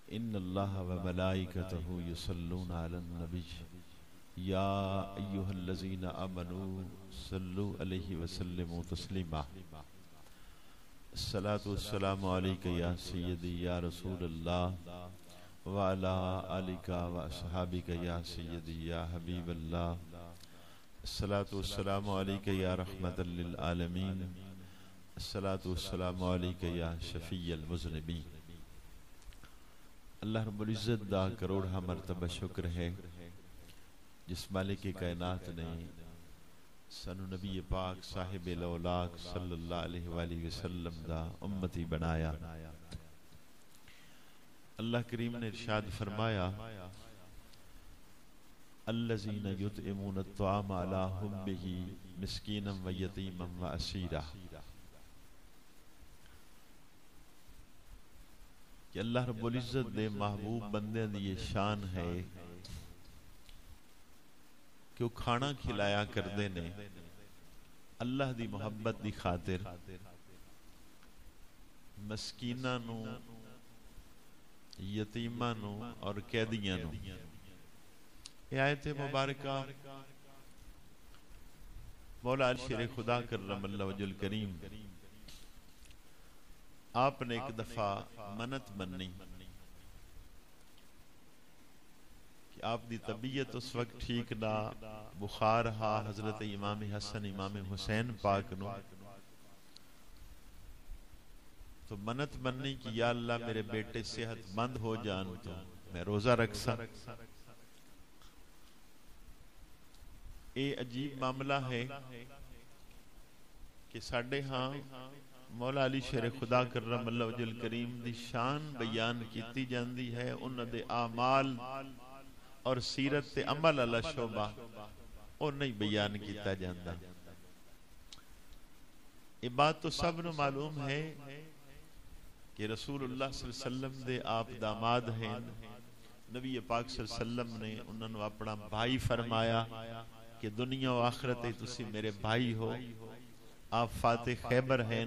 इन्नल्लाह व मलाइकतहु युसल्लूना अलन नबी या अय्युहल्लज़ीना आमनू सल्लु अलैहि वसल्लिमू तस्लीमा। अस्सलातु वस्सलामु अलैका या सय्यदी या रसूलल्लाह व अला आलिका व अस्हाबिका या सय्यदी या हबीबल्लाह। अस्सलातु वस्सलामु अलैका या रहमतल लिल आलमीन। अस्सलातु वस्सलामु अलैका या शफीअल मुज़निबीन। अल्लाह रब्बुल इज़्ज़त दा करोड़ा मरतबा शुक्र है जिस मालिक कायनात ने सानू नबी पाक साहिब लौलाक सल्लल्लाहु अलैहि वसल्लम दा उम्मती बनाया। अल्लाह करीम ने इरशाद फरमाया, अल्लज़ीना युतइमून अत्तआम अला हुब्बिही मिस्कीनम व यतीमम व असीरा, कि अल्लाह रब्बुल इज़्ज़त दे महबूब बंदे दी ये शान है कि वो खाना खिलाया करते ने अल्लाह दी मोहब्बत दी खातिर मस्कीना नू, यतीमा नू और कैदियां नू। ये आयत मुबारका मौला शेर खुदा करमल्लाहु वजहुल करीम आपने एक दफा मन्नत मन्नी कि आप दी तबीयत उस वक्त ठीक ना, बुखार हा हजरत इमाम हसन इमाम हुसैन पाक नो, तो मन्नत मन्नी कि या अल्लाह मेरे बेटे सेहतमंद हो जान तो मैं रोजा रख सा। ये अजीब मामला है कि साडे हाँ मौला अली शेर खुदा करमल्लाहु वजहुल करीम दी शान बयान कीती जांदी है, उन्हां दे आमाल और सीरत ते अमल अला शोभा वो नहीं बयान किया जाता। ये बात तो सब नू मालूम है कि रसूलुल्लाह सल्लल्लाहु अलैहि वसल्लम दे आप दामाद हैं। नबी पाक सल्लल्लाहु अलैहि वसल्लम ने उन्होंने अपना भाई फरमाया कि दुनिया और आखिरत तुसी मेरे भाई हो। आप फातिह खैबर हैं।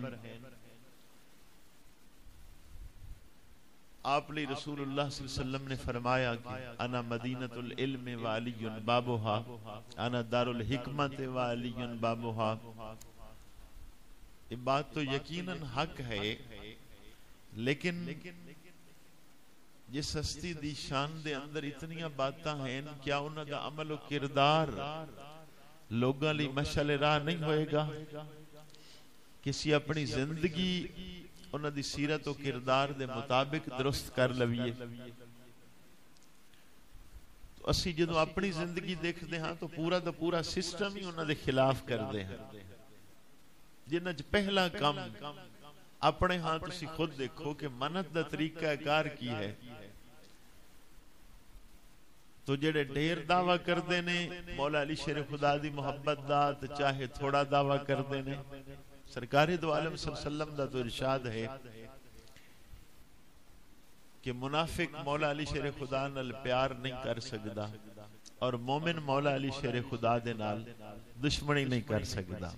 आप लिए रसूलुल्लाह सल्लल्लाहु अलैहि वसल्लम ने फरमाया कि अना मदीनतुल इल्म व अलीयुन बाबुहा, अना दारुल हिकमत व अलीयुन बाबुहा। ये बात तो यकीनन हक है, लेकिन जिस हस्ती दी शान दे अंदर इतनियां बातां हैं, क्या उन्हां दा अमल और किरदार लोगां लई मशाले राह नहीं होएगा? किसी अपनी जिंदगी उन्हां दी सीरत और किरदार दे मुताबिक दुरुस्त कर लवीए तो असी जदों अपनी जिंदगी देखते हाँ तो पूरा सिस्टम ही उन्हां दे खिलाफ करते हैं। जिन्हां च पहला काम अपने हाँ तुसी खुद देखो कि मन्नत दा तरीका कार की है। तो जेड़े ढेर दावा करते ने मौला अली शेर खुदा दी मोहब्बत दा, ते चाहे थोड़ा दावा करते ने। सरकारे दो आलम सल्लल्लाहु अलैहि वसल्लम दा तो इरशाद है कि मुनाफिक मौला अली शेर खुदा नाल प्यार नहीं कर सकदा और मोमिन मौला अली शेर खुदा दे नाल दुश्मनी नहीं कर सकदा।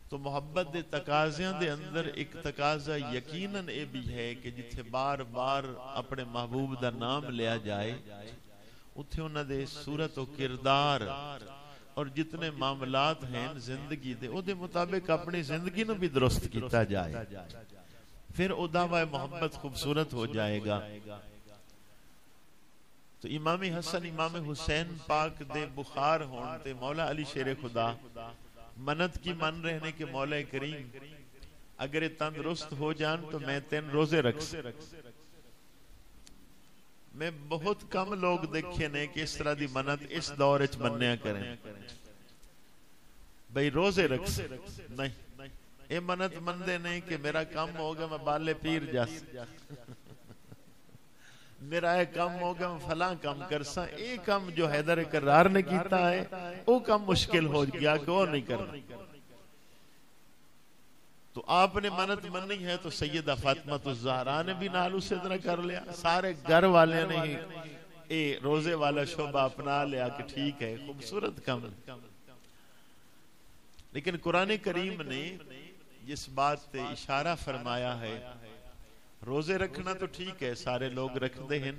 तो मोहब्बत दे तकाज़ियां दे अंदर एक तकाज़ा यकीनन ये भी है कि जिथे बार बार अपने महबूब दा नाम लिया जाए उथे उन्हां दे सूरत और किरदार और जितने मामलात हैं जिंदगी दे उहदे मुताबिक अपनी जिंदगी नूं भी दुरुस्त किया जाए, फिर ओ दावा मोहब्बत खूबसूरत हो जाएगा। तो इमाम हसन इमाम हुसैन पाक दे बुखार होने ते मौला अली शेर खुदा मन्नत की मन रहे ने कि मौला करीम अगर ये तंदुरुस्त हो जान तो मैं 3 रोजे रख। मैं बहुत कम लोग देखे ने कि इस तरह की मन्नत इस दौर च मन्या करें भाई रोजे रख नहीं। ये मन्नत मनदे नहीं कि मेरा काम हो गया मैं बाले पीर जास मेरा ये काम हो गया मैं फलां काम कर सा। ये काम जो हैदर करार ने किया है वो काम मुश्किल हो गया कि वो नहीं करना। तो आपने मन्नत मननी है तो सैयदा फातिमा तो ज़हरा ने भी नाल उसे तरह कर लिया। सारे घर वाले ने ही ये रोजे वाला शोभा अपना लिया कि ठीक है खूबसूरत काम। लेकिन कुरान करीम ने जिस बात पे इशारा फरमाया है रोजे रखना तो ठीक है, सारे लोग रखते हैं।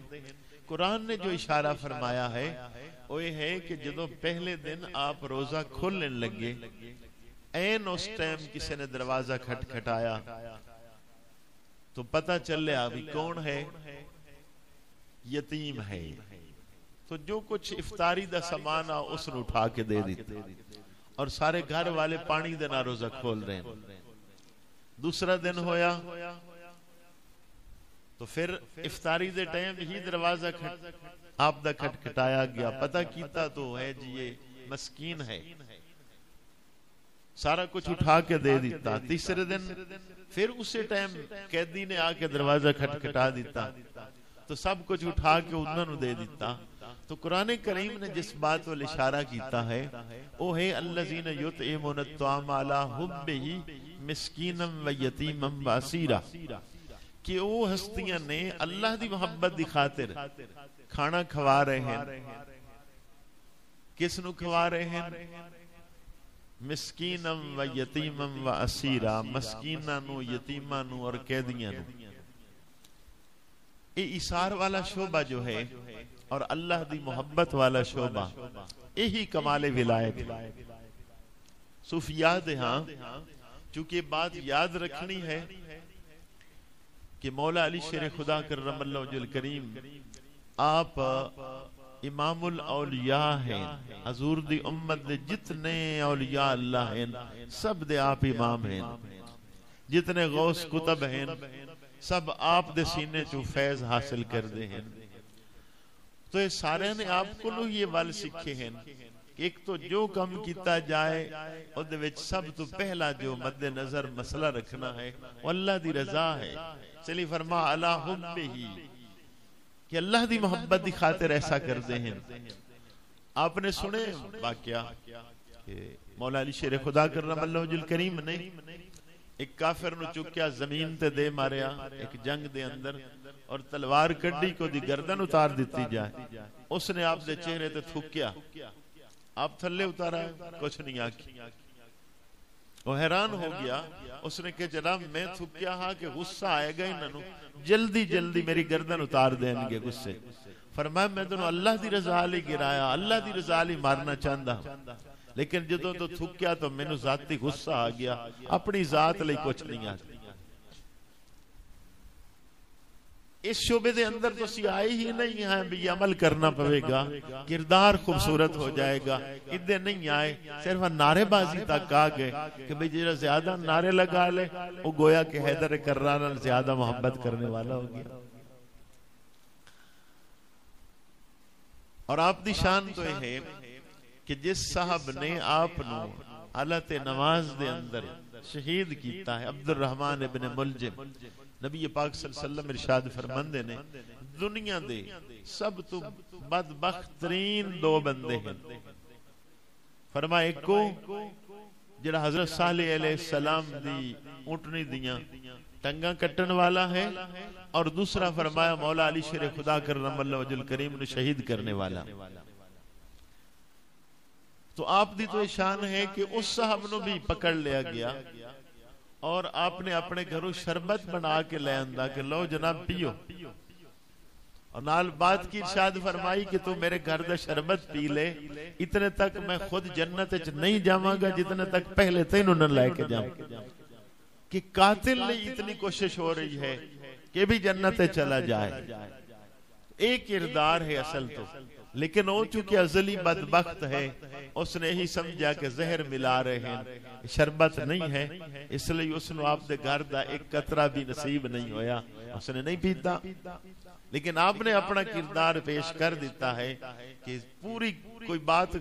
कुरान ने जो इशारा फरमाया है वो ये है कि जो पहले दिन आप रोजा खोलने लगे, ऐन उस टाइम किसी ने दरवाजा खटखटाया तो पता चले अभी कौन है, यतीम है। तो जो कुछ इफ्तारी दा सामान आ उसने उठा के दे दिता, और सारे घर वाले पानी दे ना रोजा खोल रहे हैं। दूसरा दिन होया तो फिर इफ्तारी दे टाइम ही दरवाजा आप दा खटखटाया गया, पता कीता तो है जी ये मस्कीन है, सारा कुछ उठा के दे दिता। तीसरे दिन फिर उसी टाइम कैदी ने आके दरवाजा खटखटा दिता तो सब कुछ उठा के उन्होंने दे दिता। तो कुरान करीम ने जिस बात वाल इशारा किया है वो है अल्लज़ीना युतइमुन अत्ताम अला हुब्बिही मिस्कीनम व यतीमम व असीरा, कि वो हस्तियां ने अल्लाह दी मोहब्बत दी खातिर खाना खवा रहे हैं। किस नु खवा रहे हैं? मिस्कीनम व यतीमम व असीरा, मस्कीना नु, यतीमा नु और कैदियां नु। ये इसार वाला शोबा जो है और अल्लाह दी मोहब्बत वाला शोबा, यही कमाले विलायत है। सूफियात हाँ, चूंकि बात याद रखनी है कि मौला अली शेर खुदा करमल्लाहु वजहुल करीम आप इमामुल औलिया हैं, हजूर दी उम्मत दे जितने औलिया अल्लाह हैं सब दे आप इमाम हैं, जितने गौस कुतब हैं सब आप दे सीने चू फैज हासिल कर दे हैं। तो ये सारे ने आपको ये वल सीखे हैं। एक तो जो कम किया जाए उहदे विच सब तो पहला जो मद्दे नजर मसला रखना है वो अल्लाह दी रजा है। चली फरमा अला हुब्बिही, कि अल्लाह दी मोहब्बत दी खातिर ऐसा करते हैं। आपने सुने वाकया कि मौला अली शेर खुदा करमल्लाहु वजहुल करीम ने एक काफिर नु चुक्या जमीन ते दे मारिया एक जंग दे अंदर, और तलवार कड्डी को दी गर्दन उतार दी जाए। उसने आप दे चेहरे ते थूकिया, आप थल्ले उतारा, कुछ नहीं आखी। वो हैरान हो गया, उसने कहा जनाब मैं थूकिया हाँ कि गुस्सा आएगा इन्हों, जल्दी जल्दी मेरी गर्दन उतार देंगे गुस्से। फरमाया मैं तो अल्लाह दी रजा लई गिराया, अल्लाह दी रजा लई मारना चाहता, लेकिन जो तो थूकिया तो मैनू जाती गुस्सा आ गया, अपनी जात लई कुछ नहीं आ। इस शोबे दे अंदर तो सी आए ही नहीं है भी अमल करना पवेगा, किरदार खूबसूरत हो जाएगा, इधर नहीं आए, सिर्फ नारेबाजी तक आ गए कि भाई जरा ज्यादा नारे लगा ले वो गोया के हैदर कर्रार नाल ज्यादा मोहब्बत करने वाला हो गया। और आप दी शान तो यह है कि जिस साहब ने आप नु हालत नमाज दे अंदर शहीद किया है, अब्दुल रहमान इब्न मुलजिम, नबी पाक सल्लल्लाहु अलैहि वसल्लम इरशाद फरमांदे ने दुनिया दे सब तो बदबख्तरीन दो बंदे हैं। फरमाया एक को जिहड़ा हजरत सालेह अलैहि सलाम दी ऊंटनी दियां टंगा कट्टन वाला है, और दूसरा फरमाया मौला अली शेर खुदा करमल्लाहु वजहुल करीम ने शहीद करने वाला। तो आप दी तो शान है कि उस साहब नु भी पकड़ लिया गया और आपने अपने घरों शरबत बना के ले आंदा कि लो जनाब पियो, और नाल बात की इरशाद फरमाई कि तू मेरे घर दा शरबत पी ले, इतने तक मैं खुद जन्नत च नहीं जावांगा जितने तक पहले तेनू न लेके जाऊं। कि कातिल ने इतनी कोशिश हो रही है कि भी जन्नत चला जाए, एक किरदार है असल तो, लेकिन वो चूंकि अजली बदबख्त है उसने ही समझा कि जहर मिला रहे हैं, शरबत नहीं है, इसलिए उसने आपके घर का एक कतरा भी नसीब नहीं होया, उसने नहीं पीता। लेकिन आपने अपना किरदार पेश कर दिता है कि पूरी कोई बात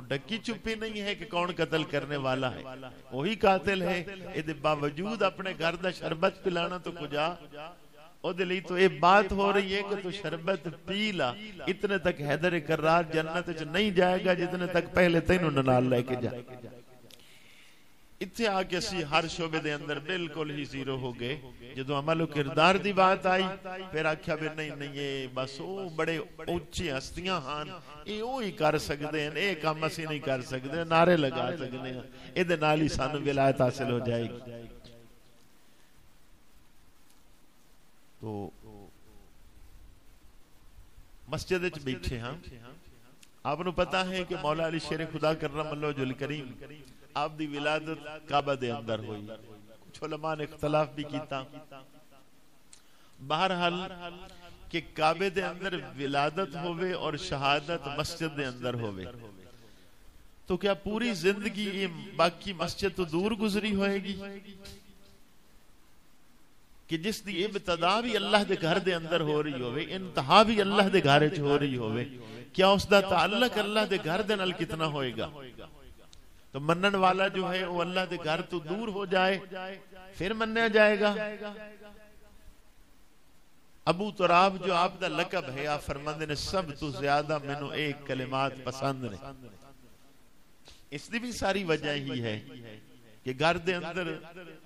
डकी छुपी नहीं है कि कौन कत्ल करने वाला है, वही कातिल है। इसके बावजूद अपने घर का शरबत पिलाना तो कुजा तो ये बात हो रही है कि तू शरबत पी ला, इतने तक हैदर कर्रार जन्नत च नहीं जाएगा जितने तक पहले तेनू नाल लेके जा। इत्थे आके असी हर शोबे दे अंदर बिल्कुल ही जीरो हो गए। जो अमल किरदार दी बात आई फिर आख्या भी नहीं नहीं ये बस वो बड़े उच्ची हस्तियां हान, ये वो ही कर सकते हैं, ये काम असी नहीं कर सकते, नारे लगा सकते हैं, इहदे नाल ही सानू विलायत हासिल हो जाएगी। तो मस्जिद विच बैठे हाँ, आपनू पता है कि मौला अली शेर खुदा करमल्लाहुल करीम आप दी विलादत काबा दे अंदर हुई। कुछ उलमा ने इख्तलाफ भी कीता, बहरहाल कि काबे दे अंदर विलादत होवे और शहादत मस्जिद दे अंदर होवे, तो क्या पूरी जिंदगी ये बाकी मस्जिद तो दूर गुजरी होएगी कि जिस दी इब्तदा भी अल्लाह दे घर दे अंदर हो रही होवे, इंतहा भी अल्लाह दे घर च हो रही होवे, क्या उसका ताल्लुक अल्लाह दे घर दे नाल कितना होएगा? तो मनन वाला जो है वो अल्लाह दे घर तो दूर हो जाए फिर मन्या जाएगा। अबू तुराब जो आप दा लकब है, आप फरमांदे ने सब तो ज्यादा मैनू एक कलिमात पसंद ने। इसकी भी सारी वजह ही है कि घर दे अंदर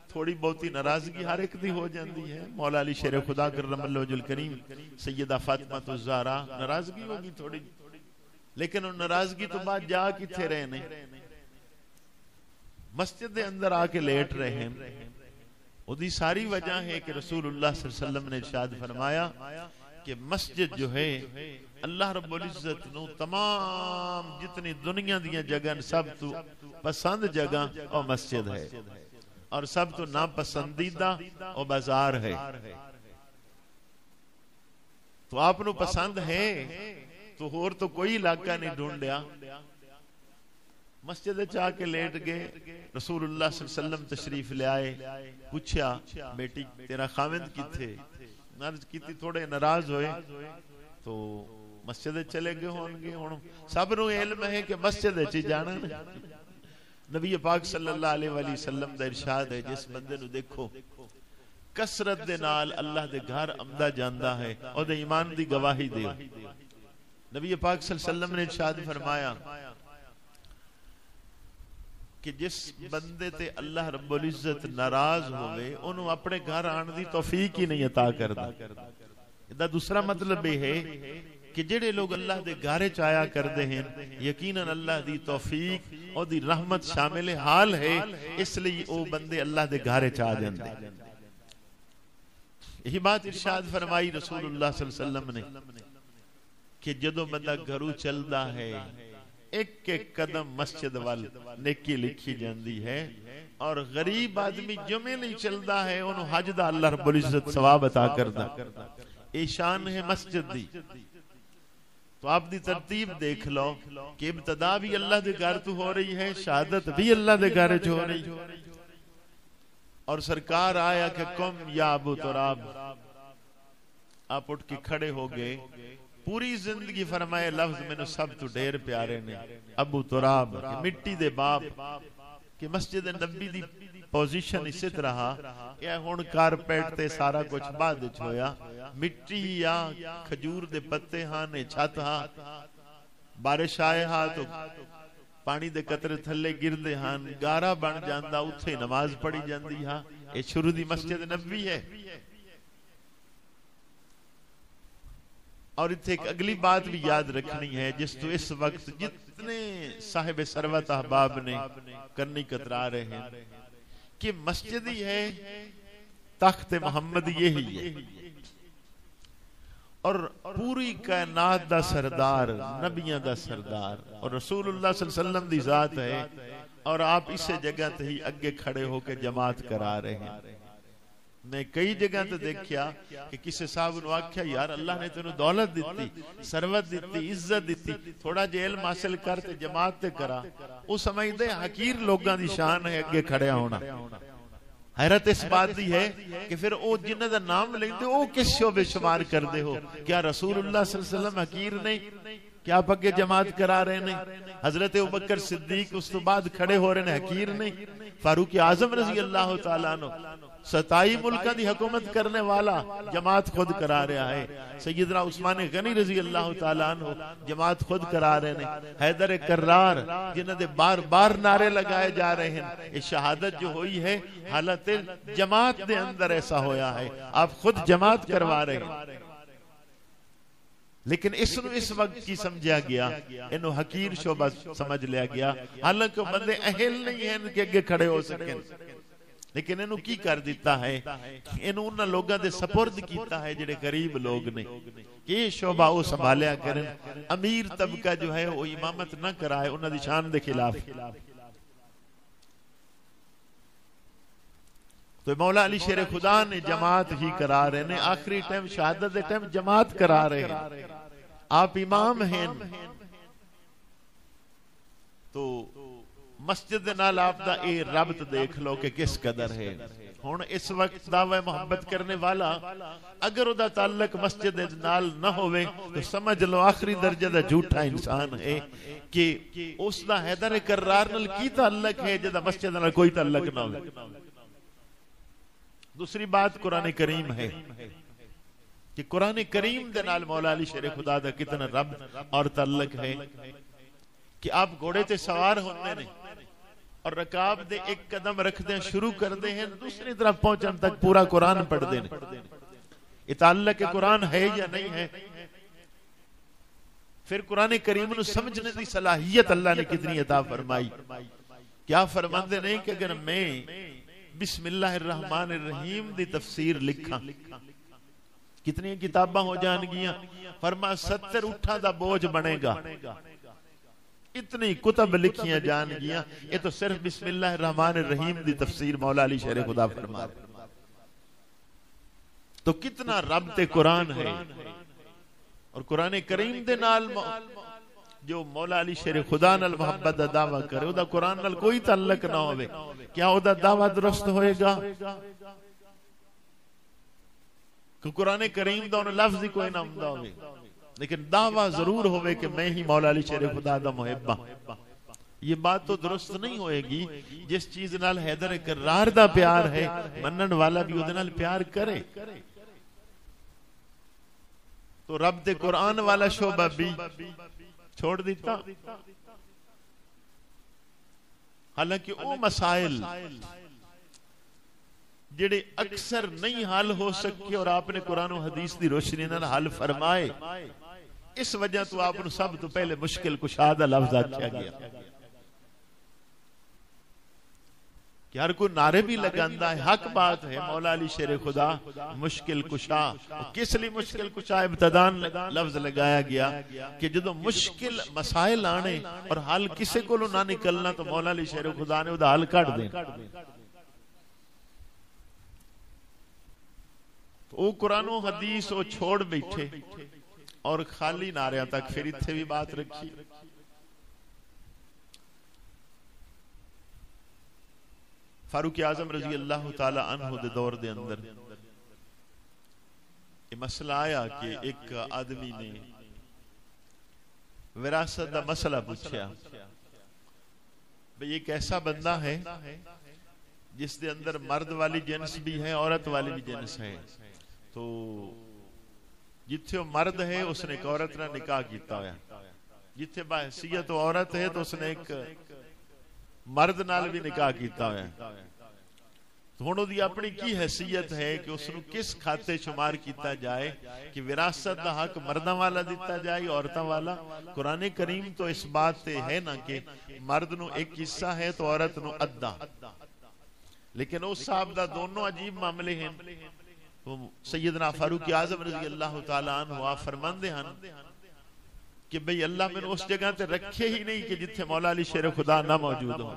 थोड़ी बहुती नाराजगी हर एक दी हो जाती है। मौला अली शेर खुदा करमल्लाहुल करीम सैयदा फातिमा तो ज़हरा नाराजगी होगी थोड़ी, लेकिन उन नाराजगी तो बाद जा किथे रहे ने, मस्जिद दे अंदर आके लेट रहे हैं। उदी सारी वजह है कि रसूलुल्लाह सल्लल्लाहु अलैहि वसल्लम ने इरशाद फरमाया कि मस्जिद जो है अल्लाह रब्बुल इज्जत नु तमाम जितनी दुनिया दी जगह सब तो पसंद जगह और मस्जिद है, और सब तो नापसंदीदा और बाजार है। तो आपनू पसंद है तो होर तो कोई इलाका नहीं ढूंढया, मस्जिद जाके लेट गए। रसूलुल्लाह सल्लल्लाहु अलैहि वसल्लम तशरीफ ले आए, पूछा बेटी तेरा खाविंद किथे? अर्ज की थोड़े नाराज होए तो मस्जिद चले गए होंगे। हुण सब नूं इल्म है कि मस्जिद च जाना। नबी पाक सल्लल्लाहु अलैहि वसल्लम दा इरशाद है, जिस बंदे नूं देखो कसरत दे नाल अल्लाह दे घर आंदा जांदा है, ओदे ईमान दी गवाही दिओ। नबी पाक सल्लल्लाहु अलैहि वसल्लम ने इरशाद फरमाया कि जिस बंदे ते अल्लाह रब्बुल इज्जत नाराज होवे ओनू अपने घर आने दी तौफीक ही नहीं अता करदा। इदा दूसरा मतलब यह है कि जेड़े लोग अल्लाह दे घर च आया करते हैं, यकीनन अल्लाह दी तौफीक और दी रहमत शामिल हाल है, इसलिए वो बंदे अल्लाह दे घर च आ जाते। यही बात इरशाद फरमाई रसूलुल्लाह सल्लल्लाहु अलैहि वसल्लम ने कि जदों बंदा घरों चलता है एक एक कदम मस्जिद वाल नेकी लिखी जाती है, और गरीब आदमी जुमे नहीं चलता है उन्होंने हज दा अल्लाह रब्बुल इज्जत सवाब अता करदा। ये शान है मस्जिद दी। तो आप दी तरतीब देख लो कि इब्तदा भी अल्लाह दे घर तो हो रही है, शहादत भी अल्लाह दे घर च हो रही। और सरकार आया कि कुम या अबू तुराब, आप उठ के खड़े हो गए। पूरी जिंदगी फरमाए लफ्ज मैंने सब तो ढेर प्यारे ने, अबू तुराब मिट्टी दे बाप कि मस्जिद नबी दी पोजीशन इसी तरह या हुण कारपेट ते सारा कुछ बाद विच होया, मिट्टी या खजूर दे पत्ते हां ने छत हां, बारिश आए हां तो पानी दे कतरे थल्ले गिरदे हां, गारा बन जांदा, उत्थे नमाज पढ़ी जांदी हां। ये शुरू दी मस्जिद नबी है। और इत्थे एक अगली बात भी याद रखनी है, जिस तो इस वक्त जितने साहिब सरवत अहबाब ने करनी कतरा रहे हैं कि मस्जिद ही है, तख्त मोहम्मद यही है, और पूरी कायनात दा सरदार, नबियां दा सरदार और रसूलुल्लाह सल्लल्लाहु अलैहि वसल्लम दी जात है, और आप इस जगह ते ही अगे खड़े होकर जमात करा रहे हैं। मैं कई जगह तो देखा कि किसी साहब ने आख्या यार अल्लाह ने तेनू दौलत दी, सरवत दी, इज्जत दी, थोड़ा जे इल्म हासिल कर ते जमात ते करा। वो समझदे हकीर लोगों की शान है अगे खड़े होना। हैरत इस बात दी है कि फिर वो जिन्हां दा नाम लेंदे ओ किस शोबे शुमार करदे हो? क्या रसूलुल्लाह सल्लल्लाहु अलैहि वसल्लम हकीर नहीं? क्या आप अगे जमात करा रहे ने? हजरत अबू बकर सिद्दीक उस तो बाद खड़े हो रहे ने, हकीर नहीं? फारूक आजम रजी अल्लाह तआला अन्हु 27 मुल्कों की हुकूमत करने वाला जमात खुद करा रहा है। सैयदना उस्मान गनी रजी अल्लाह तआला अन्हु जमात खुद करा रहे हैं। हैदर कर्रार जिन्हां दे बार बार नारे लगाए जा रहे हैं। ये शहादत जो हुई है हालत जमात दे अंदर ऐसा होया है, आप खुद जमात करवा रहे हैं। लेकिन इस वक्त की समझा गया, इन्हों हकीर शोबा समझ लिया गया, हालांकि बंदे अहल नहीं है इनके अगे खड़े हो सके। लेकिन इनू की कर दिता है, इनू उन्हां लोगां दे सपुर्द कीता है जिहड़े गरीब लोग ने, कि ये शोभा वो संभालिया करन। अमीर तबका जो है वो इमामत ना कराए, उन्हां दी शान दे खिलाफ। तो मौला अली शेर खुदा ने जमात ही करा रहे ने, आखिरी टाइम शहादत दे टाइम जमात करा रहे हैं। आप इमाम हैं तो मस्जिद दे नाल आप दा ए रब्त देख लो कि किस कदर है। हुण इस वक्त दावा मोहब्बत करने वाला अगर उदा ताल्लुक मस्जिद दे नाल ना होवे तो समझ लो आखिरी दर्जे दा झूठा इंसान है, कि उस दा हैदर करार नाल की ताल्लुक है जिहदा मस्जिद नाल कोई ताल्लुक ना होवे। दूसरी बात कुरान करीम है कि कुरान करीम दे नाल मौला अली शेर खुदा दा कितना रब्त और ताल्लुक है कि आप घोड़े ते सवार होंदे ने और रकाब दे एक कदम रखते शुरू करते हैं, दूसरी तरफ पहुंचने तक पूरा कुरान पढ़ते हैं। ये ताल्लुक कुरान है या नहीं है। फिर कुरान करीम को समझने की सलाहियत अल्लाह ने कितनी अता फरमाई। क्या फरमाते नहीं कि अगर मैं बिस्मिल्लाहिर्रहमानिर्रहीम दी तफसीर लिखा कितनी किताबां हो जाएंगियां। फरमा 70 उठा दा बोझ बनेगा, इतनी कुतब लिखियां जाएंगियां। ये तो सिर्फ बिस्मिल्लाहिर्रहमानिर्रहीम दी तफसीर मौला अली शेर खुदा फरमा। तो कितना रब्त कुरान है। और कुरान करीम दे नाल जो मौला अली शेर खुदा नाल मोहब्बत दा दावा करे, ओदा कुरान नाल कोई ताल्लुक ना होवे, क्या ओदा दावा दुरुस्त होएगा? कि कुरान करीम दा उन लफ्ज ही कोई ना हुंदा होवे, लेकिन दावा जरूर होवे कि मैं ही मौला अली शेर खुदा दा मुहिब्बा। ये बात तो दुरुस्त नहीं होएगी। जिस चीज नाल हैदर करार दा प्यार है, मनन वाला भी उहदे नाल प्यार करे। तो रब दे कुरान वाला शोभा भी छोड़ दिता। हालांकि वो मसाइल जेड़े अक्सर नहीं हल हो सके और आपने कुरान और हदीस की रोशनी नाल हल फरमाए, इस वजह तो आपको सब तो पहले मुश्किल कुशा दा लफ्ज आख्या गया कि हर कोई नारे भी लगांदा है। हक बात है, मौला अली शेर खुदा मुश्किल कुशा। किस लिए मुश्किल कुशा इब्तदान लफ्ज लगाया गया कि जो मुश्किल मसाइल आने और हल किसी को ना निकलना तो मौला अली शेर खुदा ने उदा हल कट देना। वो कुरान हदीस वो छोड़ बैठे और खाली नारियां तक फिर इत्थे भी बात रखी। फारूक आजम रजी अल्लाह ताला अन्हु दे दौर दे अंदर ये मसला आया कि एक आदमी ने विरासत दा मसला पूछा, भाई एक ऐसा बंदा है जिसके अंदर मर्द वाली जिन्स भी है, औरत वाली भी जिन्स है। तो जिथे वो मर्द है उसने एक औरत ना निकाह किया होया, जिथे बाहैसियत औरत है तो उसने एक मर्द नाल भी निकाह किया होया। तो हुण उहदी अपनी की हैसियत है कि उसनू किस खाते शुमार किया जाए कि विरासत दा हक मर्दां वाला दिता जाए औरतां वाला। कुरान करीम तो इस बात से है ना कि मर्द नू एक हिस्सा है तो औरत नू अद्धा, लेकिन उस साहब दा दोनों अजीब मामले हैं। तो सैयदना फारूक आजम रज़ी अल्लाह ताला अन्हु आप फरमांदे हन कि भाई अल्लाह मैंने उस जगह ते रखे ही नहीं कि जिथे मौला अली शेर खुदा ना मौजूद हो,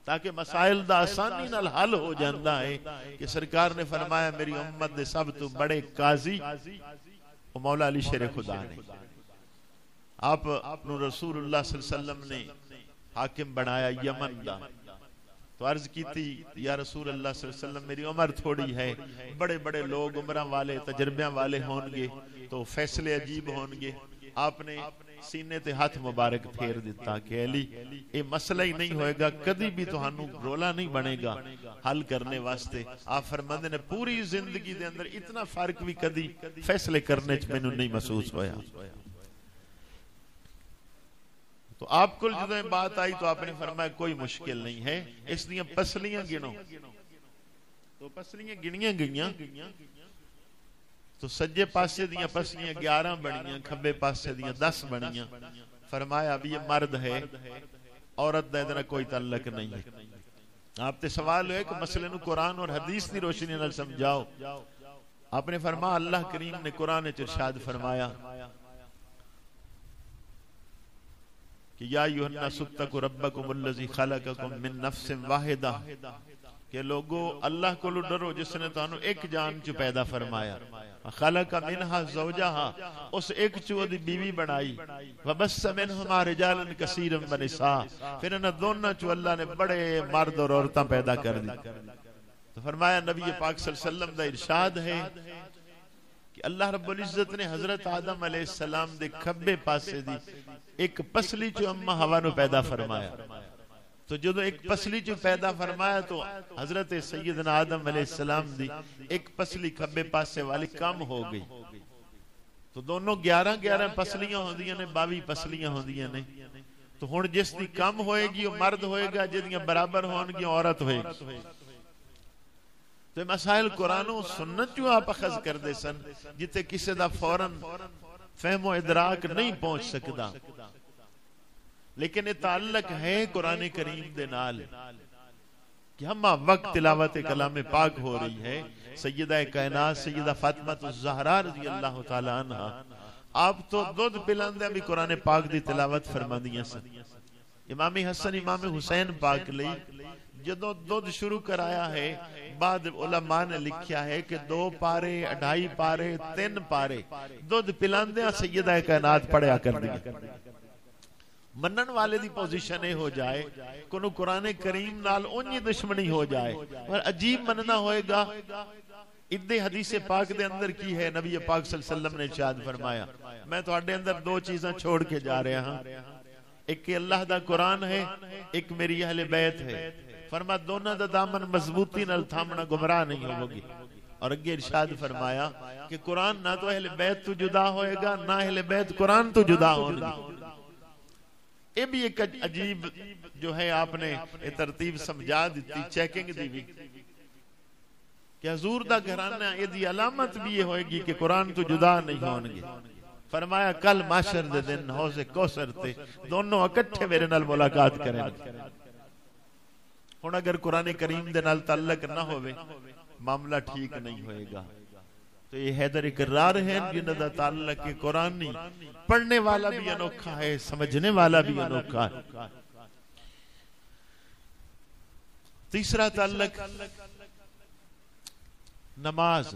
ताकि मसाइल दा आसानी नाल हल हो जाता है। कि सरकार ने फरमाया मेरी उम्मत दे सब तो बड़े काजी वो मौला अली शेर खुदा ने। आप रसूलुल्लाह सल्लल्लाहु अलैहि वसल्लम ने हाकिम बनाया यमन दा। तो अर्ज की थी या रसूल अल्लाह सल्लल्लाहु अलैहि वसल्लम मेरी उम्र थोड़ी है, बड़े बड़े लोग उम्र वाले तजर्बियां वाले होंगे तो फैसले अजीब होंगे। आपने सीने ते हाथ मुबारक फेर दिता कि अली ये मसला ही नहीं होएगा, कभी भी तुहानू रोला नहीं बनेगा हल करने वास्ते। आप फरमांदे ने पूरी जिंदगी दे अंदर इतना फर्क भी कभी फैसले करने च मैनू नहीं महसूस होया। तो आपको जो बात आई तो आपने फरमाया कोई मुश्किल नहीं है, इस दियां पसलियां गिनो। तो पसलियां गिनियां गईयां तो सज्जे पासे दियां पसलियां 11 बनियां, खब्बे पासे दियां 10 बनियां। फरमाया अभी ये मर्द है, औरत दा इधर कोई ताल्लुक नहीं है। आप ते सवाल है कि मसले नु कुरान और हदीस की रोशनी नाल समझाओ। आपने फरमाया, अल्लाह करीम ने कुरान में इरशाद फरमाया कि या अय्युहन्नासु इत्तक़ू रब्बकुमुल्लज़ी खलक़कुम मिन नफ्सिन वाहिदा, कि लोगो अल्लाह को डरो जिसने तुहानू एक जान चो पैदा फरमाया। खलक़ा मिनहा ज़ौजहा, उस एक चो दी बीवी बनाई। वबस्सा मिनहुमा रिजालन कसीरन व निसा, फिर इन दोनों चो अल्लाह ने बड़े मर्द और औरतां पैदा कर दी। तो फरमाया नबी पाक सल्लल्लाहु अलैहि वसल्लम दा इरशाद है कि अल्लाह रब्बुल इज्जत ने हजरत आदम अलैहिस्सलाम दे खब्बे पासे दी एक पसली चो अम्मा हवा नु पैदा फरमाया। तो जो एक पसली चो पैदा फरमाया तो हजरत सैयदना आदम अलैहिस्सलाम दी एक पसली खब्बे पासे वाली कम हो गई। तो दोनों 11-11 पसलियां होंदियां ने, 22 पसलियां होंदियां ने। तो हुण जिस दी कम होएगी वो मर्द होएगा, जिदियां बराबर होणगी औरत होएगी। तो मसाइल कुरानो सुन्नत जो आप अखज़ करदे सन, जिथे किसी दा फौरन फहमो इदराक नहीं पहुंच सकदा, लेकिन ये ताल्लुक है कुरान करीम दे नाल कि हम वक्त तिलावत कलाम पाक हो रही है। सैयदा कायनात सैयदा फातिमा ज़हरा रज़ी अल्लाह तआला अन्हा आप तो दूध पिलांदे भी कुरान पाक दी तिलावत फरमांदियां सन। इमाम हसन इमाम हुसैन पाक लई जदों दूध शुरू कराया है, बाद उलमा ने लिखा है कि 2 पारे 2.5 पारे 3 पारे दूध पिलांदे सैयदा कायनात पढ़िया कर दी। मनन वाले दी पोजीशन ये हो जाए कोनो कुरान करीम नाल उन्नी दुश्मनी हो जाए, और अजीब मनना होएगा। इद्दे हदीस पाक दे अंदर की है, नबी पाक सल्लल्लाहु अलैहि वसल्लम ने इरशाद फरमाया, मैं तुहाडे अंदर 2 चीज़ां छोड़ के जा रहा हां, एक अल्लाह दा कुरान है, एक मेरी अहले बैत है। फरमा दोनों दा दामन मजबूती नाल थामना, गुमराह नहीं होगी। और अगे इरशाद फरमाया कि कुरान ना तो अहले बैत तो जुदा होएगा, ना अहले बैत कुरान तो जुदा होंगे। ये भी एक अजीब जो है आपने ये तरतीब समझा दी, चेकिंग दी भी कि हजूर दा घराना यदि अलामत भी ये होएगी कि कुरान तो जुदा नहीं होंगे। फरमाया कल माशर दे दिन हौज़े कौसर ते दोनों इकट्ठे मेरे नाल मुलाकात करेंगे। हुण अगर कुरान करीम दे नाल ताल्लुक ना होवे, मामला ठीक नहीं होएगा। तो ये हैदर इकरार है जिन्हां दा ताल्लुक है कुरानी, पढ़ने वाला भी अनोखा है, समझने वाला भी अनोखा है। तीसरा ताल्लुक नमाज।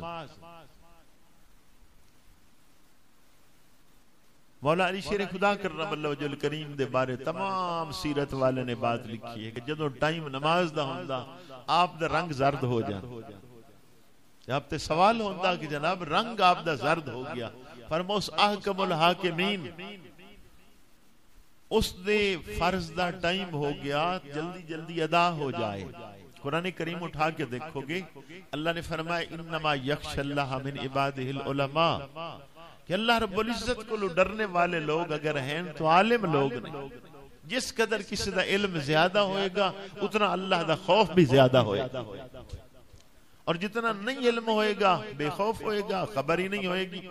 मौला अली शेर खुदा करमल्लाहु वजहुल करीम दे बारे तमाम सीरत वाले ने बात लिखी है कि जदों टाइम नमाज दा हुंदा आप दा रंग जर्द हो जांदा। आप ते सवाल होंदा कि जनाब रंग आप दा जर्द हो गया, फरमौस अहकमुल हाकिमीन उस दे फर्ज दा टाइम हो गया, जल्दी जल्दी अदा हो जाए। कुरान करीम उठा के देखोगे अल्लाह ने फरमाया इन्नमा यख्शल्लाह मिन इबादिहिल उलमा, कि अल्लाह रब्बुल इज्जत को डरने वाले लोग अगर हैं तो आलिम लोग ने। जिस कदर किसी दा इल्म ज्यादा होएगा उतना अल्लाह दा खौफ भी ज्यादा होएगा, और जितना नहीं इल्म होएगा बेखौफ होएगा, खबर ही नहीं होएगी।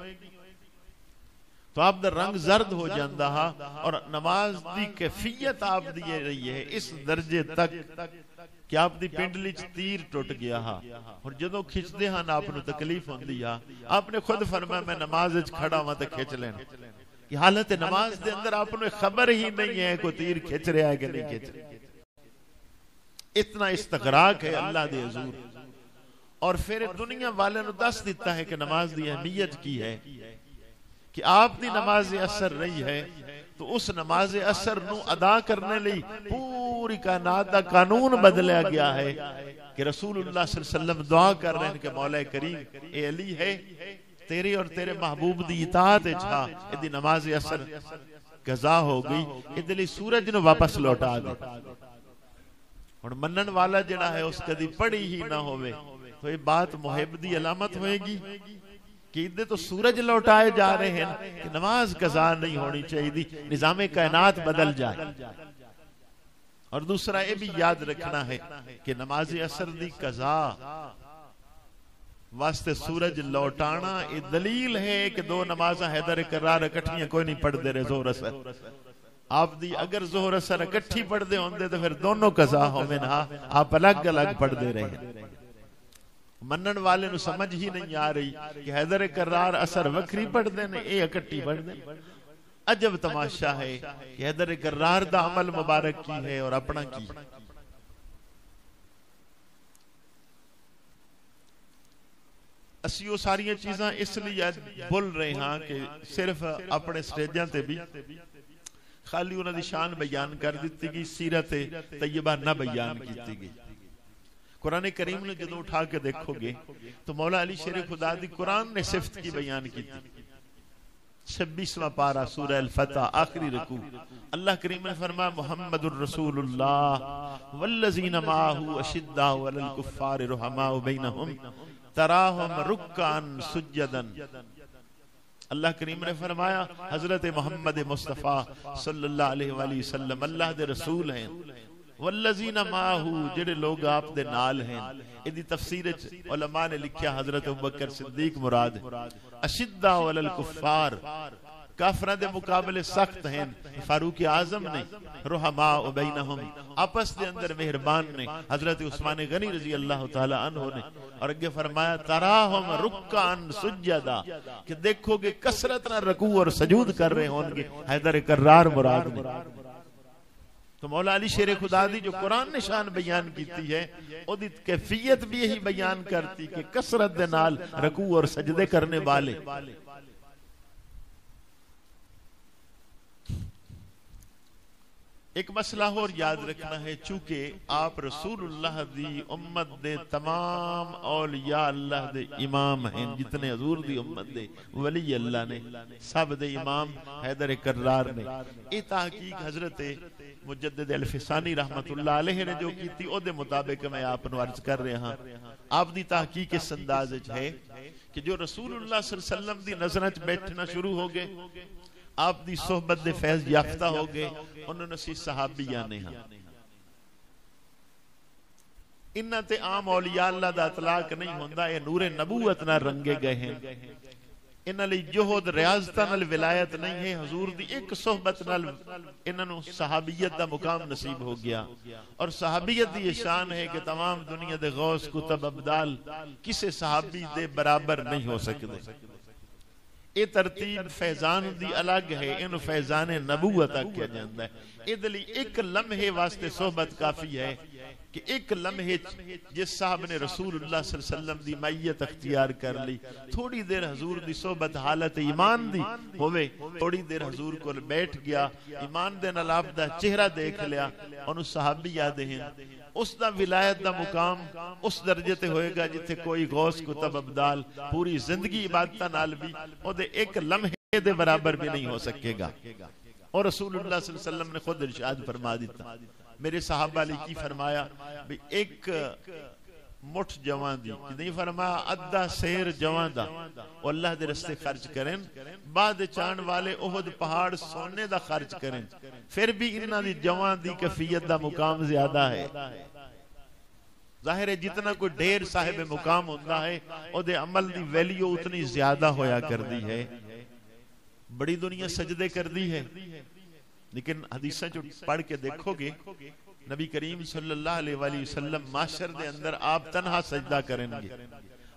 तो आप दा रंग जर्द हो जाता है, और नमाज दी कैफियत आप दी रही है इस दर्जे तक कि आप दी पिंडली च तीर टुट गया हा, और जदों खिंचदे हन आप नूं तकलीफ होंदी आ। आपने खुद फरमाया मैं नमाज विच खड़ा हां ते खिंच लेना, कि हालत नमाज दे अंदर आप नूं खबर ही नहीं है कोई तीर खिंच रहा है कि नहीं खिंच रहा। इतना इस्तगराक है अल्लाह दे हुजूर। और फिर दुनिया वाले नूं दस दिता है कि नमाज दी अहमियत की है, कि आप दी नमाज असर रही है तो उस नमाज असर नूं अदा करने लई पूरी कायनात दा कानून बदलिया गया है कि रसूलुल्लाह सल्लल्लाहु अलैहि वसल्लम दुआ कर रहे हैं कि मौला करीम ए अली है तेरे और तेरे महबूब दी इताअत विच हा, इदी नमाज असर कज़ा हो गई, इदे लई सूरज नूं वापस लौटा दे। हुण मनन वाला जिहड़ा है उस कदी पढ़ी ही ना होवे तो ये बात मुहिब दी अलामत होएगी कि इधर तो सूरज लौटाए जा रहे हैं कि नमाज कज़ा नहीं होनी चाहिए, निजामे कायनात बदल जाए। और दूसरा ये भी याद रखना है कि नमाज असर दी कज़ा वास्ते सूरज लौटाना ये दलील है कि 2 नमाज़ां हैदर करार इकट्ठियां कोई नहीं पढ़ते रहे जोर असर। आप दी अगर जोहर असर इकट्ठी पढ़ते होंगे तो फिर दोनों कज़ा होवे ना, आप अलग अलग पढ़ते रहे। मनन वाले नु समझ ही नहीं आ रही कि हैदर करार असर वखरी पढ़ते ने, ये इकट्ठी पढ़ते। अजब तमाशा है कि हैदर करार दा अमल मुबारक की है और अपना की। असी वो सारिया चीज़ा इसलिए बोल रहे हाँ कि सिर्फ अपने स्टेजा ते भी खाली उन्होंने शान बयान कर दी गई, सीरत तैयबा न बयान की गई। कुरान करीम ने जो उठा के देखोगे तो मौला अली शेर खुदा दी कुरान ने सिफत की बयान की। 26वां पारा सूरह अल फतह आखिरी रुकू, अल्लाह करीम ने फरमाया मुहम्मदुर रसूलुल्लाह वल्लज़ीना माअहू अशिद्दाउ अलल कुफ्फारि रुहमाउ बैनहुम तराहुम रुक्कान सुज्जदन। अल्लाह करीम ने फरमाया हजरत मोहम्मद मुस्तफ़ा सल्लल्लाहु अलैहि वसल्लम अल्लाह दे रसूल हैं। वल्लज़ीना माहू जेड़े लोग आप दे नाल हैं, इदी तफसीर च उलमा ने लिखा हजरत अबू बकर सिद्दीक मुराद। अशिद्दा अलल कुफ्फार काफरा दे मुकाबले सख्त हैं, फारूक आजम ने रुहमा बैनहुम आपस दे अंदर मेहरबान ने, हजरत उस्मान गनी रजी अल्लाह तआला अन्हु ने। और अगे फरमाया तराहुम रुक्कान सुज्जदा कि देखोगे कसरत ना रुकू और सजूद कर रहे होंगे, हैदर करार मुराद ने। तो मौला अली शेर खुदा दी जो कुरान ने शान बयान की है ओदी कैफियत भी यही बयान करती कि कसरत दे नाल रुकू और सजदे करने वाले। एक मसला और याद रखना है, चूंकि आप रसूलुल्लाह दी उम्मत दे तमाम औलिया अल्लाह दे इमाम हैं, जितने हजूर दी उम्मत दे वली अल्लाह ने सब दे इमाम हैदर करार ने। ये तहकीक हजरत मुजद्दिद अल-फिसानी रहमतुल्लाह अलैहि ने जो की थी ओदे मुताबिक मैं आपको अर्ज कर रहा। आप दी तहकीक इस अंदाज च है कि जो रसूलुल्लाह सल्लल्लाहु अलैहि वसल्लम दी नज़र च बैठना शुरू हो गए, आप दी सोहबत दे फैज याफ्ता हो गए, उन्होंने सी सहाबिया ने हाँ इन्हां ते आम औलिया अल्लाह दा इतलाक नहीं होंदा, ये नूरे नबूवत नाल रंगे गए हैं। इन्हां लई जोहद रियाजतां नाल विलायत नहीं है, हुजूर दी एक सोहबत नाल इन्हां नूं सहाबियत दा मुकाम नसीब हो गया। और सहाबियत दी ये शान है कि तमाम दुनिया दे गौस कुतब अब्दाल किसी सहाबी दे बराबर नहीं हो सकते। ये तरतीब फैजान दी अलग है, इन फैजान नबूवत आख्या जाता है। इहदे लई एक लम्हे वास्ते सोहबत काफी है कि एक लम्हे जिस साहब ने रसूलुल्लाह सल्लल्लाहु अलैहि वसल्लम दी मैयत अख्तियार कर ली, थोड़ी देर हजूर दी सोहबत हालत ईमान दी होवे, थोड़ी देर हजूर को बैठ गया, ईमान दे नाल आपदा चेहरा देख लिया, उन्होंने सहाबी याद हैं, उसका विलायत दा मुकाम उस दर्जे ते होएगा जिथे कोई गौस कुतब अब्दाल पूरी जिंदगी इबादत नाल भी ओदे एक लम्हे दे बराबर भी नहीं हो सकेगा। और रसूलुल्लाह सल्लल्लाहु अलैहि वसल्लम ने खुद इरशाद फरमा दिता, मेरे साहबा ने की फरमाया भी एक मुठ जवां दी नहीं फरमाया अद्धा शेर जवां दा अल्लाह दे रस्ते खर्च करें, बाद चाण वाले ओहद पहाड़ सोने दा खर्च करें, फिर भी इन्हां दी जवां दी कैफियत दा मुकाम ज्यादा है। जाहिर है जितना कोई ढेर साहिब मुकाम होता है ओदे अमल दी वैल्यू उतनी ज्यादा होया करदी है। बड़ी दुनिया सजदे करदी है, लेकिन हदीसां जो पढ़ के देखोगे नबी करीम सल्लल्लाहु अलैहि वसल्लम माशर दे अंदर आप तन्हा सजदा करेंगे,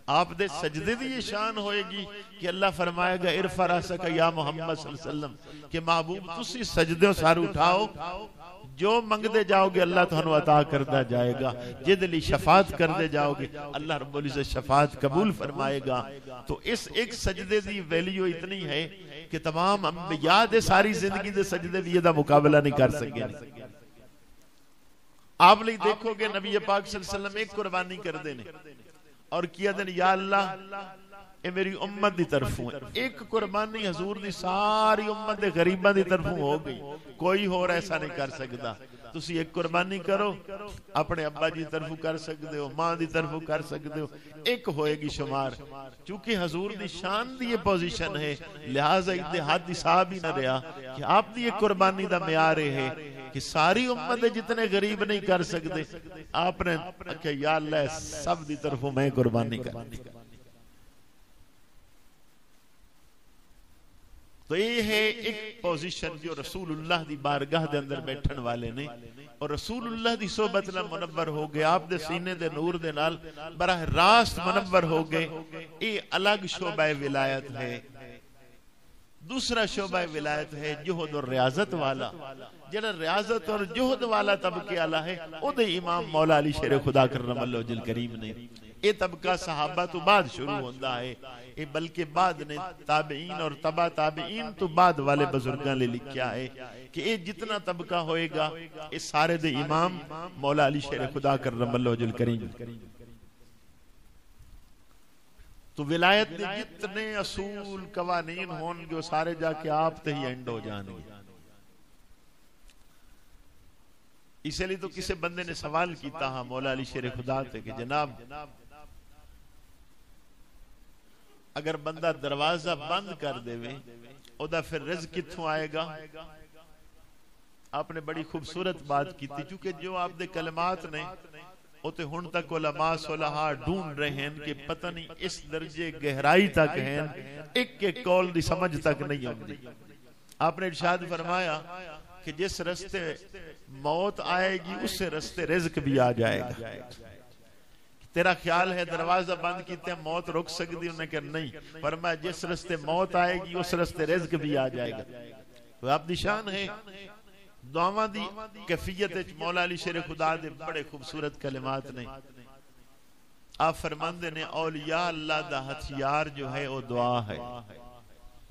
आप दे सजदे दी ये शान होएगी कि अल्लाह फरमाएगा इरफा रअसक या मोहम्मद सल्लल्लाहु अलैहि वसल्लम के महबूब तुसी सजदे सार उठाओ, जो मंगदे जाओगे अल्लाह तुहानू अता करदा जाएगा, जिद लई शफात करदे जाओगे अल्लाह रब्बुल इज्जत शफात कबूल फरमाएगा। तो इस एक सजदे दी वैल्यू इतनी है कि तमाम अंबिया दे सारी जिंदगी दे सजदे भी इहदा मुकाबला नहीं कर सके। आप लई देखोगे नबी पाक सल्लल्लाहु अलैहि वसल्लम एक कुर्बानी करदे ने और किया दिन या अल्लाह ये मेरी उम्मत दी तरफों है, एक कुर्बानी हजूर दी सारी उम्मत दे गरीबां दी तरफों हो गई, कोई होर ऐसा नहीं कर सकता। तुसी एक कुर्बानी करो, अपने अब्बा जी तरफों कर सकते हो, मां दी तरफों कर सकते हो, एक होएगी शुमार। चूंकि हजूर दी शान दी ये पोजीशन है, लिहाजा इतने हाथ हिसाब ही ना रहा कि आप दी एक कुर्बानी दा म्यार है कि सारी उम्मत जितने गरीब नहीं कर सकते, आपने आख्या या अल्लाह सब दी तरफों मैं कुर्बानी कर। तो ये है एक पोजीशन जो रसूलुल्लाह दी बारगाह दे अंदर बैठन वाले ने और रसूलुल्लाह दी सोबत नाल मुनव्वर हो गए, आप दे सीने दे नूर दे नाल बराह रास्त मुनव्वर हो गए। ये अलग शोबा विलायत है। दूसरा शोबा विलायत है जुहद और रियाजत वाला। जेड़ा रियाजत और जुहद वाला तबके वाला है ओदे इमाम मौला अली शेर खुदा करमल्लाहु वजल करीम ने ये तबका सहाबा तो बाद शुरू होता है, ये बल्कि बाद ने ताबईन और तबा ताबईन तो बाद वाले बुजुर्गों ने लिखा है कि ये जितना तबका होएगा ये सारे दे इमाम मौला अली शेर खुदा करमल्लाहु वजल करीम। तो विलायत के जितने असूल कवानीन होन जो सारे जाके आप ते ही एंड हो जाएंगे। इसलिए तो किसी बंदे ने सवाल किया हाँ मौला अली शेर खुदा थे कि जनाब अगर बंदा दरवाजा बंद कर देवे ओदा फिर रिज़्क कित्थों आएगा। आपने बड़ी खूबसूरत बात की थी, क्योंकि जो आपदे कलमात ने उते हुन तक उलमा सुलहा ढूंढ रहे हैं कि पता नहीं इस दर्जे गहराई तक हैं एक एक कौल दी समझ तक नहीं आती। आपने इरशाद फरमाया कि जिस रास्ते मौत आएगी उससे रास्ते रिज़्क भी आ जाएगा। तेरा ख्याल है दरवाजा बंद कीते मौत रुक सकती? उन्हें कहा नहीं, फरमाया जिस रास्ते मौत आएगी उस रास्ते रिज़्क भी आ जाएगा। तो आप निशान है दुआवां दी कैफियत विच मौला अली शेर खुदा दे बड़े खूबसूरत कलिमात ने। आप फरमांदे ने औलिया अल्लाह दा हथियार जो है वो दुआ है।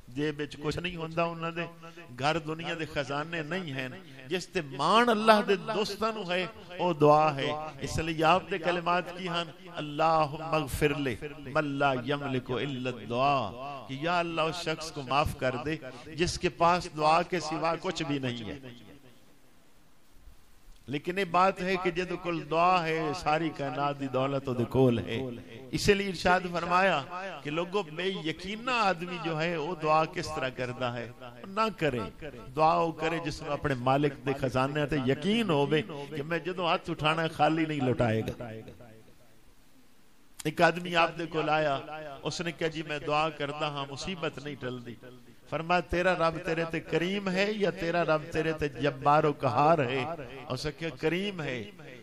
जेब विच कुछ नहीं हुंदा, उन्हां दे घर दुनिया दे खजाने नहीं हैं, जिस ते मान अल्लाह दे दोस्तां नूं है वो दुआ है। इसलिए आप दे कलिमात की हन अल्लाहुम्मा अग़फिर ले मन ला यमलिकु इल्ला दुआ, कि या अल्लाह उस शख्स को माफ कर दे जिसके पास दुआ के सिवा कुछ भी नहीं है। लेकिन ये बात है कि जदों कोल दुआ है सारी कायनात दी दौलत ओदे कोल है। इसलिए इरशाद फरमाया कि लोगों बेयकीना आदमी जो है वो दुआ किस तरह करता है, ना करे दुआ वो करे जिसमें अपने मालिक दे खजाने ते यकीन होवे कि मैं जदों हाथ उठाना खाली नहीं लौटाएगा। एक आदमी आप दे कोल आया, उसने कहा जी मैं दुआ करता हाँ मुसीबत नहीं टलदी। फरमाया तेरा रब तेरे ते करीम है या तेरा रब तेरे ते जब्बार और कहार है? उसने कहा करीम है।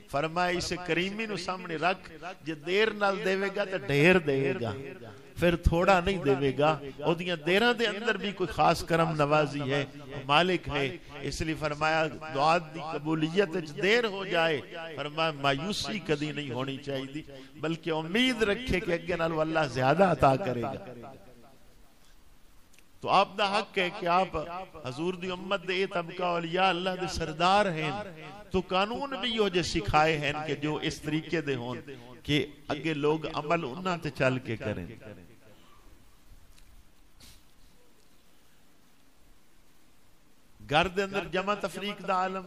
फरमाया इसे करीमी नु सामने रख, जे देर नाल देवेगा तो ढेर देगा, फिर थोड़ा नहीं देवेगा। ओदियां देरां दे अंदर भी कोई खास करम नवाजी है, मालिक है। इसलिए फरमाया दुआ दी कबूलियत विच देर हो जाए, फरमाया मायूसी कदी नहीं होनी चाहिए, बल्कि उम्मीद रखे कि अगे नाल अल्लाह ज्यादा अता करेगा। तो आप दा हक है कि आप हजूर दी उम्मत दे तबका औलिया अल्लाह दे सरदार हैं, तो कानून भी यो जे सिखाए हैं कि जो इस तरीके दे हों कि अगे लोग अमल उन्हां ते चल के करें। घर दे अंदर जमा तफरीक दा आलम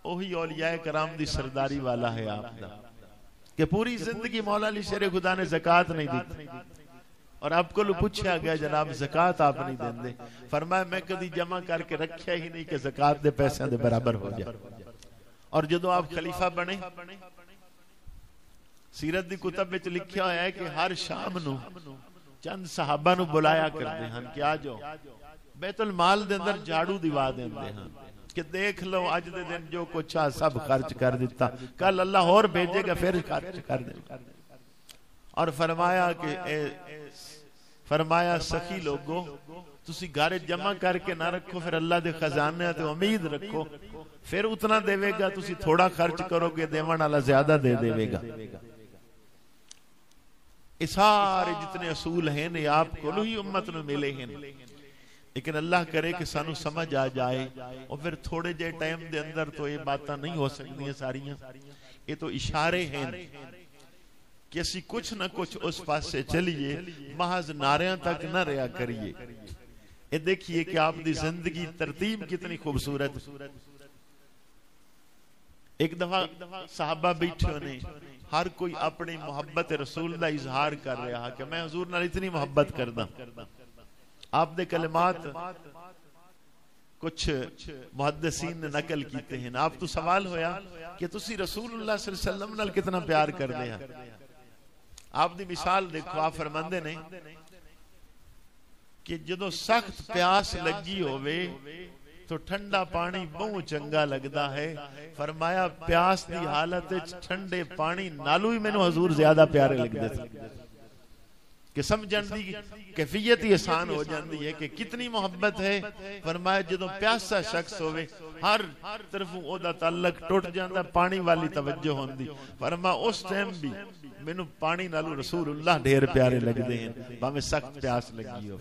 ओही औलिया कराम दी सरदारी वाला है आप दा, कि पूरी जिंदगी मौला अली शेर खुदा ने ज़कात नहीं दी और आपको पूछा गया जनाब ज़कात आप नहीं देंदे? फरमाया मैं कभी जमा करके रखा ही नहीं कि ज़कात दे पैसे दे बराबर हो जाए। और जदों आप खलीफा बने, सीरत दी कुतब विच लिखा होया है कि हर शाम नू चंद सहाबा नू बुलाया करदे हन कि आ जाओ बैतुल माल दे अंदर झाड़ू दिवा देंदे हन कि देख लो अज दे दिन जो कुछ आ सब खर्च कर दिता, कल अल्लाह और भेजेगा फिर खर्च कर देगा। और फरमाया सखी लोगो तुसी घर जमा करके ना रखो, फिर अल्लाह दे खजाने ते उम्मीद रखो, फिर उतना देवेगा। तुसी थोड़ा खर्च करोगे देवन वाला ज्यादा दे देवेगा। ये सारे जितने असूल हैं ने आपको ही उम्मत नूं मिले हैं, लेकिन अल्लाह करे कि सानू समझ आ जाए और फिर थोड़े जे टाइम दे अंदर तो ये बातें नहीं हो सकती सारियां। ये तो इशारे हैं कि असी कुछ ना कुछ उस पास से चलिए, महज नारियां तक न रहा करिए। ये देखिए कि आपकी जिंदगी तरतीब कितनी खूबसूरत। एक दफा साहबा बैठे ने, हर कोई अपनी मोहब्बत रसूल दा इजहार कर रहा कि मैं हुजूर नाल इतनी मोहब्बत करदा। आप दे कलिमात कुछ मुहद्दिसीन ने नकल कीते हैं। आप तो सवाल होया कि तुसी रसूलुल्लाह सल्लल्लाहु अलैहि वसल्लम नाल कितना प्यार करदे हैं। आप दी मिसाल देखो, आप फरमांदे ने कि जदों सख्त प्यास लगी होवे तो ठंडा पानी बहुत चंगा लगता है। फरमाया प्यास की हालत ठंडे पानी नालू ही मैनू हजूर ज्यादा प्यारे लगते थे कि समझण दी कैफियत ही आसान हो जाती है कि कितनी मोहब्बत है। फरमाया जदों प्यासा शख्स होवे हर तरफों ओदा ताल्लुक टुट जाता, पानी वाली तवज्जो होंदी। फरमा उस टाइम भी मैनू पानी नालू रसूलुल्लाह ढेर प्यारे लगते हैं, भावें सख्त प्यास लगी हो।